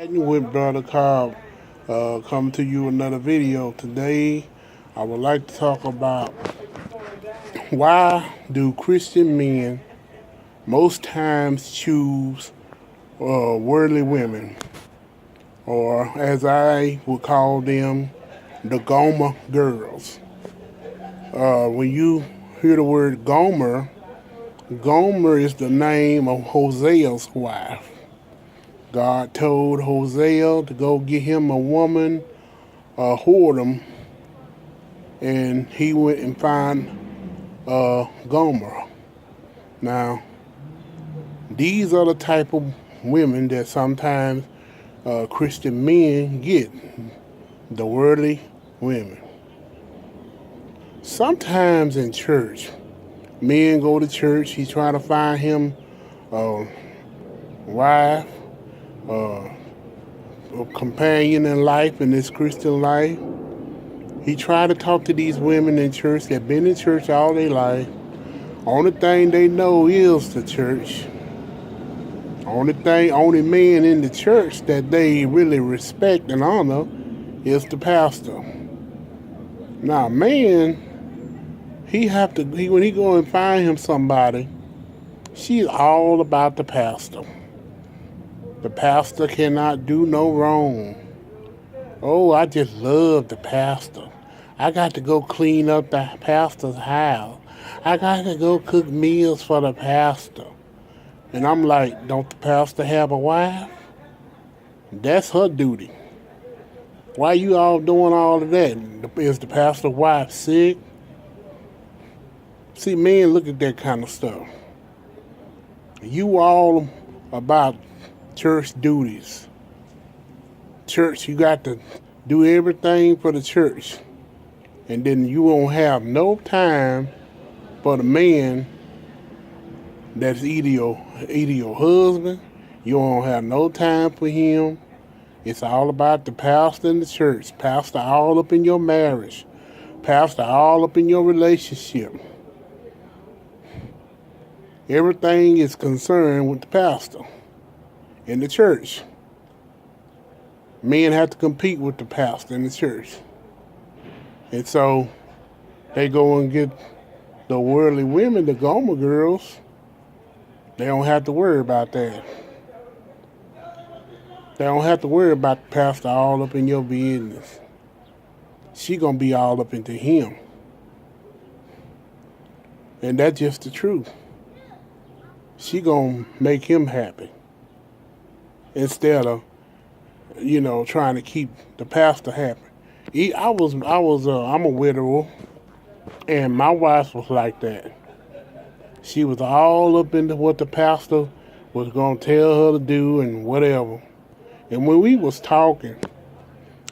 With Brother Cobb, coming to you another video. Today, I would like to talk about why do Christian men most times choose worldly women, or as I would call them, the Gomer girls. When you hear the word Gomer, Gomer is the name of Hosea's wife. God told Hosea to go get him a woman, whoredom, and he went and found Gomer. Now, these are the type of women that sometimes Christian men get, the worldly women. Sometimes in church, men go to church, he try to find him a wife, a companion in life, in this Christian life. He tried to talk to these women in church that been in church all their life. Only thing they know is the church. Only man in the church that they really respect and honor is the pastor. Now, man, when he go and find him somebody, she's all about the pastor. The pastor cannot do no wrong. Oh, I just love the pastor. I got to go clean up the pastor's house. I got to go cook meals for the pastor. And I'm like, don't the pastor have a wife? That's her duty. Why you all doing all of that? Is the pastor's wife sick? See, men look at that kind of stuff. You all about church duties. Church, you got to do everything for the church. And then you won't have no time for the man that's either your husband. You won't have no time for him. It's all about the pastor and the church. Pastor all up in your marriage. Pastor all up in your relationship. Everything is concerned with the pastor and the church. Men have to compete with the pastor in the church. And so they go and get the worldly women, the Gomer girls. They don't have to worry about that. They don't have to worry about the pastor all up in your business. She gonna be all up into him. And that's just the truth. She gonna make him happy. Instead of trying to keep the pastor happy. I'm a widower, and my wife was like that. She was all up into what the pastor was gonna tell her to do and whatever. And when we was talking,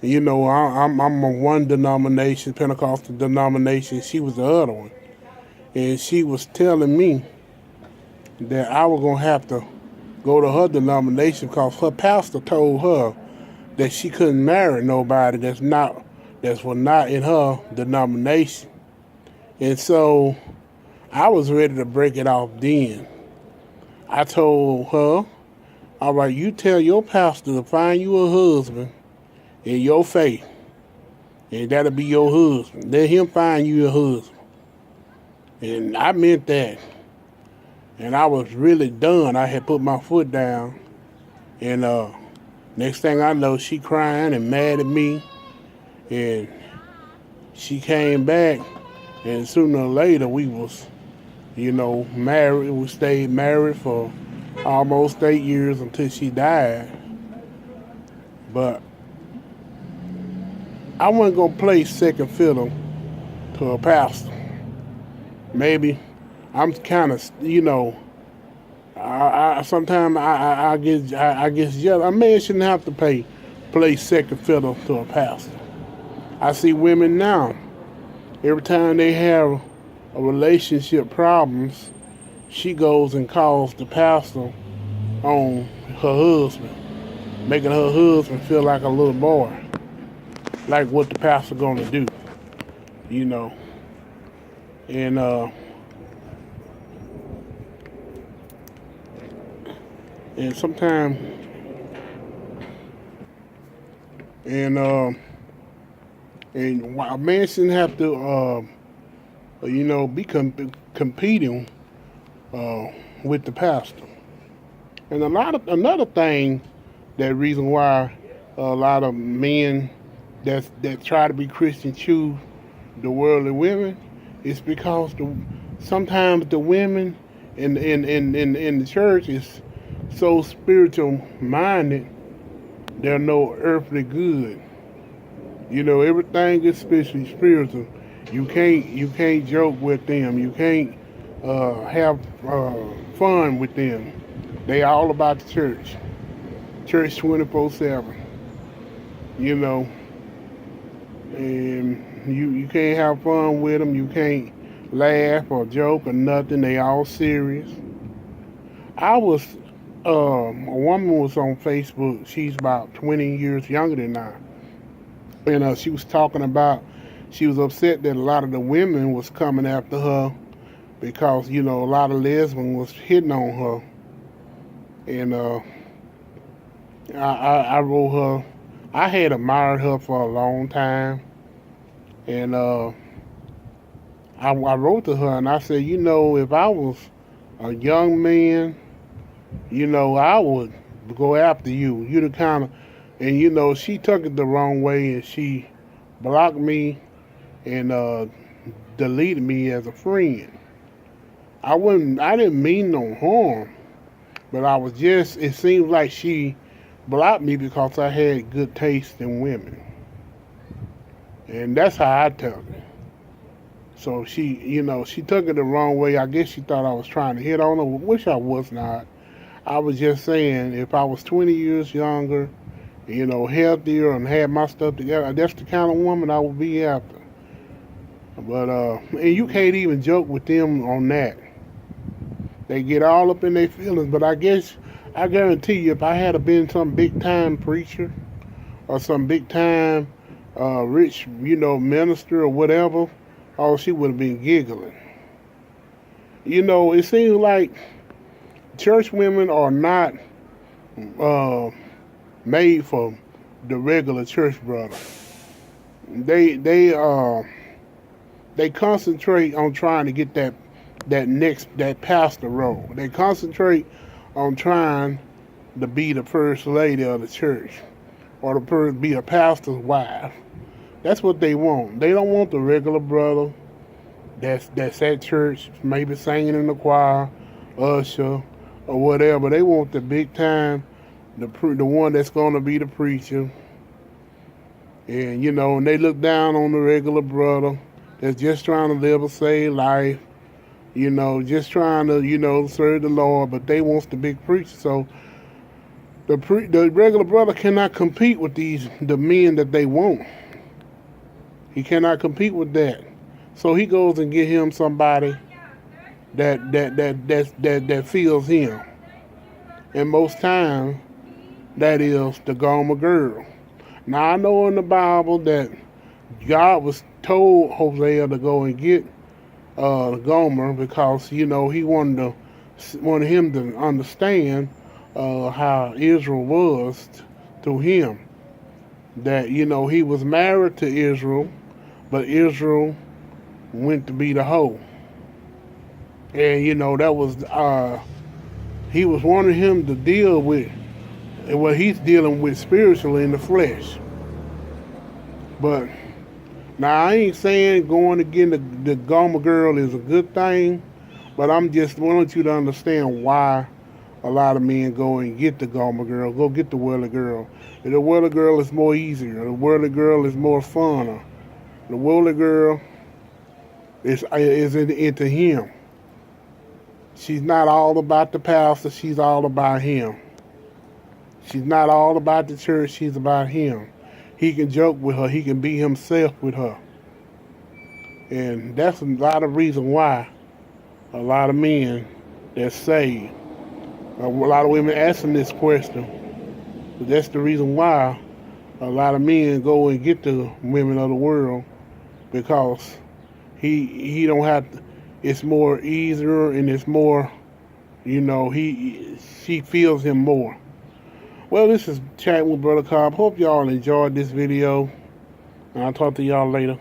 I'm a one denomination, Pentecostal denomination. She was the other one, and she was telling me that I was gonna have to go to her denomination because her pastor told her that she couldn't marry nobody that was not in her denomination. And so I was ready to break it off then. I told her, all right, you tell your pastor to find you a husband in your faith, and that'll be your husband. Let him find you a husband. And I meant that. And I was really done. I had put my foot down, and next thing I know, she crying and mad at me, and she came back, and sooner or later we was, married. We stayed married for almost 8 years until she died. But I wasn't gonna play second fiddle to a pastor. Maybe I'm kind of, I sometimes I get jealous. A man shouldn't have to play second fiddle to a pastor. I see women now. Every time they have a relationship problems, she goes and calls the pastor on her husband, making her husband feel like a little boy, like what the pastor gonna do, and sometimes and a man shouldn't have to be competing with the pastor. And another thing, that reason why a lot of men that try to be Christian choose the worldly women is because sometimes the women in the church is so spiritual minded, they're no earthly good. Everything is spiritual. You can't joke with them. You can't have fun with them. They all about the church. Church 24/7. You know, and you can't have fun with them. You can't laugh or joke or nothing. They all serious. I was a woman was on Facebook. She's about 20 years younger than I, and she was talking about she was upset that a lot of the women was coming after her because a lot of lesbians was hitting on her, and I wrote her. I had admired her for a long time, and I wrote to her and I said, if I was a young man, I would go after you. You the kind of, and she took it the wrong way and she blocked me and deleted me as a friend. I didn't mean no harm, but it seems like she blocked me because I had good taste in women. And that's how I took it. So she took it the wrong way. I guess she thought I was trying to hit on her, which I was not. I was just saying if I was 20 years younger, healthier and had my stuff together, that's the kind of woman I would be after. But, and you can't even joke with them on that. They get all up in their feelings, but I guarantee you, if I had been some big time preacher or some big time rich, minister or whatever, oh, she would have been giggling. It seems like church women are not made for the regular church brother. They concentrate on trying to get that pastor role. They concentrate on trying to be the first lady of the church or to be a pastor's wife. That's what they want. They don't want the regular brother that's at church, maybe singing in the choir, usher, or whatever. They want the big time, the one that's going to be the preacher. And, and they look down on the regular brother that's just trying to live a saved life, just trying to, serve the Lord, but they want the big preacher. So the regular brother cannot compete with the men that they want. He cannot compete with that. So he goes and get him somebody that feels him. And most times that is the Gomer girl. Now I know in the Bible that God was told Hosea to go and get Gomer because he wanted him to understand how Israel was to him. That he was married to Israel, but Israel went to be the hoe. And that was he was wanting him to deal with what he's dealing with spiritually in the flesh. But now I ain't saying going again the Gomer girl is a good thing, but I'm just wanting you to understand why a lot of men go and get the Gomer girl, go get the worldly girl. And the worldly girl is more easier. The worldly girl is more funner. The worldly girl is into him. She's not all about the pastor. She's all about him. She's not all about the church. She's about him. He can joke with her. He can be himself with her. And that's a lot of reason why a lot of men that saved. A lot of women asking this question. But that's the reason why a lot of men go and get the women of the world, because he don't have to, it's more easier and it's more, she feels him more. Well, this is Chatting with Brother Cobb. Hope y'all enjoyed this video. And I'll talk to y'all later.